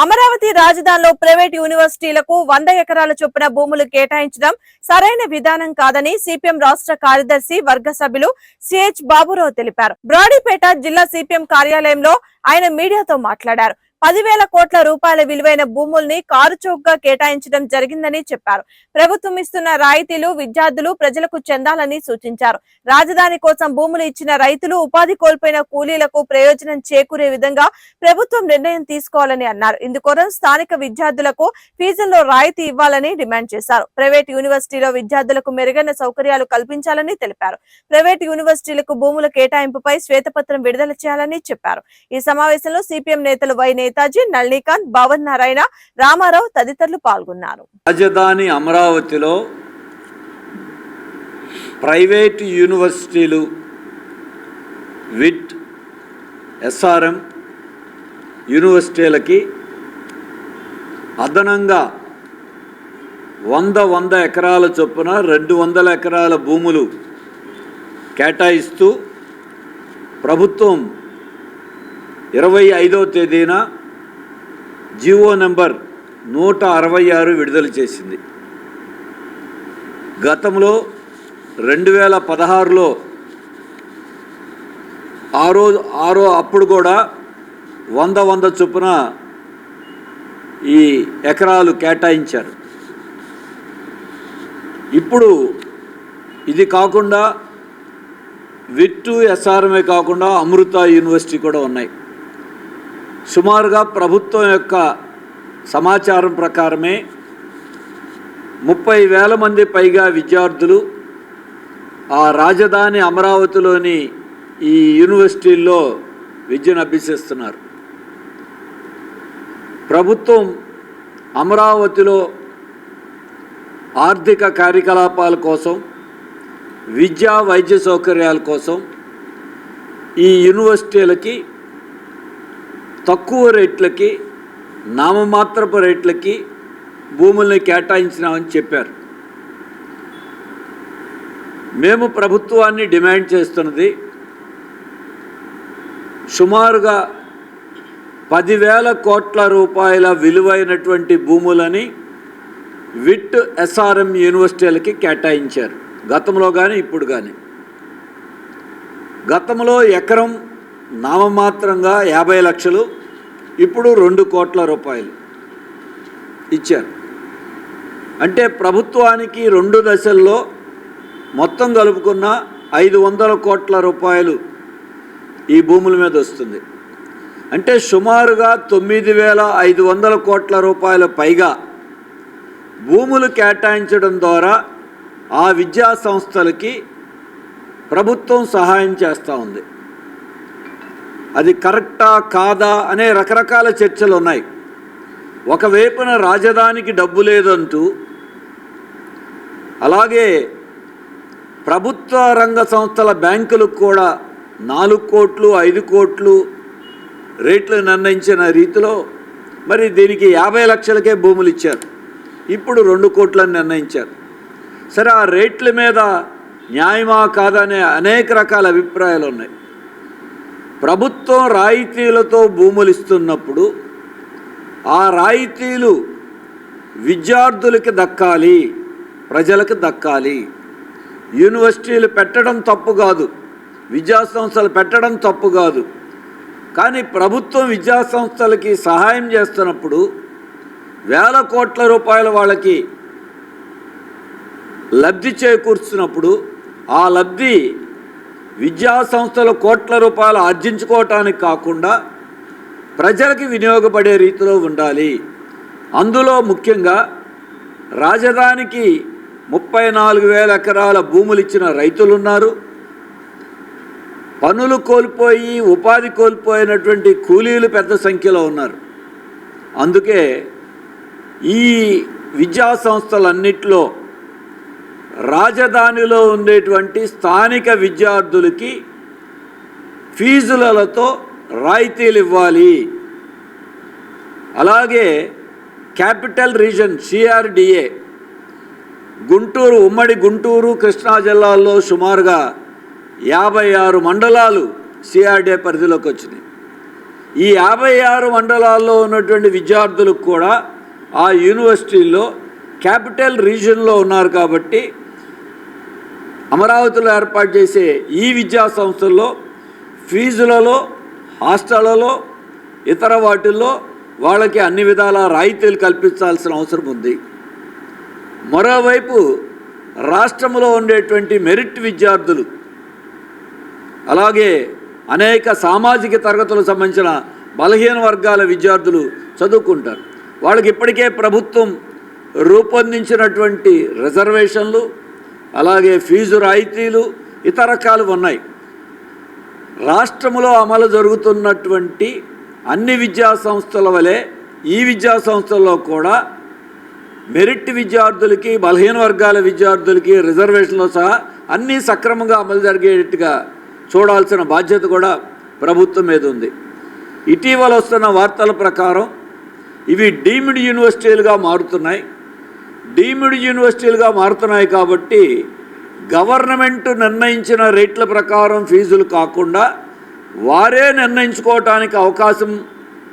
అమరావతి రాజధానిలో ప్రైవేట్ యూనివర్సిటీలకు 100 ఎకరాల చొప్పున భూములు కేటాయించడం సరైన విధానం కాదని సిపిఎం రాష్ట్ర కార్యదర్శి వర్గ సభ్యులు సిహెచ్ బాబురావు తెలిపారు. బ్రాడీపేట జిల్లా సిపిఎం కార్యాలయంలో ఆయన మీడియాతో మాట్లాడారు. 10,000 కోట్ల రూపాయల విలువైన భూముల్ని కారుచౌకగా కేటాయించడం జరిగిందని చెప్పారు. ప్రభుత్వం ఇస్తున్న రాయితీలు విద్యార్థులు ప్రజలకు చెందాలని సూచించారు. రాజధాని కోసం భూములు ఇచ్చిన రైతులు ఉపాధి కోల్పోయిన కూలీలకు ప్రయోజనం చేకూరే విధంగా ప్రభుత్వం నిర్ణయం తీసుకోవాలని అన్నారు. ఇందుకోసం స్థానిక విద్యార్థులకు ఫీజుల్లో రాయితీ ఇవ్వాలని డిమాండ్ చేశారు. ప్రైవేట్ యూనివర్సిటీలో విద్యార్థులకు మెరుగైన సౌకర్యాలు కల్పించాలని తెలిపారు. ప్రైవేట్ యూనివర్సిటీలకు భూముల కేటాయింపుపై శ్వేతపత్రం విడుదల చేయాలని చెప్పారు. ఈ సమావేశంలో సిపిఎం నేతలు వై నేతాజీ, నళినీకాంత్, భవన్ నారాయణ, రామారావు తదితరులు పాల్గొన్నారు. రాజధాని అమరావతిలో ప్రైవేట్ యూనివర్సిటీలు విట్, ఎస్ఆర్ఎం యూనివర్సిటీలకి అదనంగా 100 ఎకరాల చొప్పున 200 ఎకరాల భూములు కేటాయిస్తూ ప్రభుత్వం 25వ తేదీన జీవో నెంబర్ 166 విడుదల చేసింది. గతంలో 2016లో అప్పుడు కూడా 100 చొప్పున ఈ ఎకరాలు కేటాయించారు. ఇప్పుడు ఇది కాకుండా విట్టు, ఎస్ఆర్ఎంఏ కాకుండా అమృత యూనివర్సిటీ కూడా ఉన్నాయి. సుమారుగా ప్రభుత్వం యొక్క సమాచారం ప్రకారమే 30,000 మంది పైగా విద్యార్థులు ఆ రాజధాని అమరావతిలోని ఈ యూనివర్సిటీల్లో విద్యను అభ్యసిస్తున్నారు. ప్రభుత్వం అమరావతిలో ఆర్థిక కార్యకలాపాల కోసం, విద్యా వైద్య సౌకర్యాల కోసం ఈ యూనివర్సిటీలకి తక్కువ రేట్లకి, నామమాత్రపు రేట్లకి భూముల్ని కేటాయించినామని చెప్పారు. మేము ప్రభుత్వాన్ని డిమాండ్ చేస్తున్నది సుమారుగా 10,000 కోట్ల రూపాయల విలువైనటువంటి భూములని విట్, ఎస్ఆర్ఎం యూనివర్సిటీలకి కేటాయించారు. గతంలో కానీ ఇప్పుడు కానీ. గతంలో ఎకరం నామమాత్రంగా 50 లక్షలు, ఇప్పుడు 2 కోట్ల రూపాయలు ఇచ్చారు. అంటే ప్రభుత్వానికి 2 దశల్లో మొత్తం కలుపుకున్న 500 కోట్ల రూపాయలు ఈ భూముల మీద వస్తుంది. అంటే సుమారుగా 9,500 కోట్ల రూపాయల పైగా భూములు కేటాయించడం ద్వారా ఆ విద్యా సంస్థలకి ప్రభుత్వం సహాయం చేస్తూ ఉంది. అది కరెక్టా కాదా అనే రకరకాల చర్చలు ఉన్నాయి. ఒకవైపున రాజధానికి డబ్బు లేదంటూ, అలాగే ప్రభుత్వ రంగ సంస్థల బ్యాంకులకు కూడా 4 కోట్లు 5 కోట్లు రేట్లు నిర్ణయించిన రీతిలో మరి దీనికి 50 లక్షలకే భూములు ఇచ్చారు. ఇప్పుడు 2 కోట్లని నిర్ణయించారు. సరే, ఆ రేట్ల మీద న్యాయమా కాదనే అనేక రకాల అభిప్రాయాలు ఉన్నాయి. ప్రభుత్వం రాయితీలతో భూములు ఇస్తున్నప్పుడు ఆ రాయితీలు విద్యార్థులకి దక్కాలి, ప్రజలకు దక్కాలి. యూనివర్సిటీలు పెట్టడం తప్పు కాదు, విద్యాసంస్థలు పెట్టడం తప్పు కాదు. కానీ ప్రభుత్వం విద్యాసంస్థలకి సహాయం చేస్తున్నప్పుడు 1,000 కోట్ల రూపాయలు వాళ్ళకి లబ్ధి చేకూర్చున్నప్పుడు ఆ లబ్ధి విద్యా సంస్థలు కోట్ల రూపాయలు ఆర్జించుకోవటానికి కాకుండా ప్రజలకి వినియోగపడే రీతిలో ఉండాలి. అందులో ముఖ్యంగా రాజధానికి 34,000 ఎకరాల భూములు ఇచ్చిన రైతులు ఉన్నారు. పనులు కోల్పోయి ఉపాధి కోల్పోయినటువంటి కూలీలు పెద్ద సంఖ్యలో ఉన్నారు. అందుకే ఈ విద్యా సంస్థలన్నిటిలో రాజధానిలో ఉండేటువంటి స్థానిక విద్యార్థులకి ఫీజులతో రాయితీలు ఇవ్వాలి. అలాగే క్యాపిటల్ రీజన్ సిఆర్డిఏ గుంటూరు, ఉమ్మడి గుంటూరు, కృష్ణా జిల్లాల్లో సుమారుగా 56 మండలాలు సిఆర్డిఏ పరిధిలోకి వచ్చినాయి. ఈ 56 మండలాల్లో ఉన్నటువంటి విద్యార్థులకు కూడా ఆ యూనివర్సిటీల్లో క్యాపిటల్ రీజియన్లో ఉన్నారు కాబట్టి అమరావతిలో ఏర్పాటు చేసే ఈ విద్యా సంస్థల్లో ఫీజులలో, హాస్టళ్లలో, ఇతర వాటిల్లో వాళ్ళకి అన్ని విధాల రాయితీలు కల్పించాల్సిన అవసరం ఉంది. మరోవైపు రాష్ట్రంలో ఉండేటువంటి మెరిట్ విద్యార్థులు, అలాగే అనేక సామాజిక తరగతులకు సంబంధించిన బలహీన వర్గాల విద్యార్థులు చదువుకుంటారు. వాళ్ళకి ఇప్పటికే ప్రభుత్వం రూపొందించినటువంటి రిజర్వేషన్లు, అలాగే ఫీజు రాయితీలు, ఇతర రకాలు ఉన్నాయి. రాష్ట్రంలో అమలు జరుగుతున్నటువంటి అన్ని విద్యా సంస్థల వలె ఈ విద్యా సంస్థల్లో కూడా మెరిట్ విద్యార్థులకి, బలహీన వర్గాల విద్యార్థులకి రిజర్వేషన్లు సహా అన్నీ సక్రమంగా అమలు జరిగేట్టుగా చూడాల్సిన బాధ్యత కూడా ప్రభుత్వం మీద ఉంది. ఇటీవల వస్తున్న వార్తల ప్రకారం ఇవి డీమ్డ్ యూనివర్సిటీలుగా మారుతున్నాయి. డీమ్డ్ యూనివర్సిటీలుగా మారుతున్నాయి కాబట్టి గవర్నమెంట్ నిర్ణయించిన రేట్ల ప్రకారం ఫీజులు కాకుండా వారే నిర్ణయించుకోవటానికి అవకాశం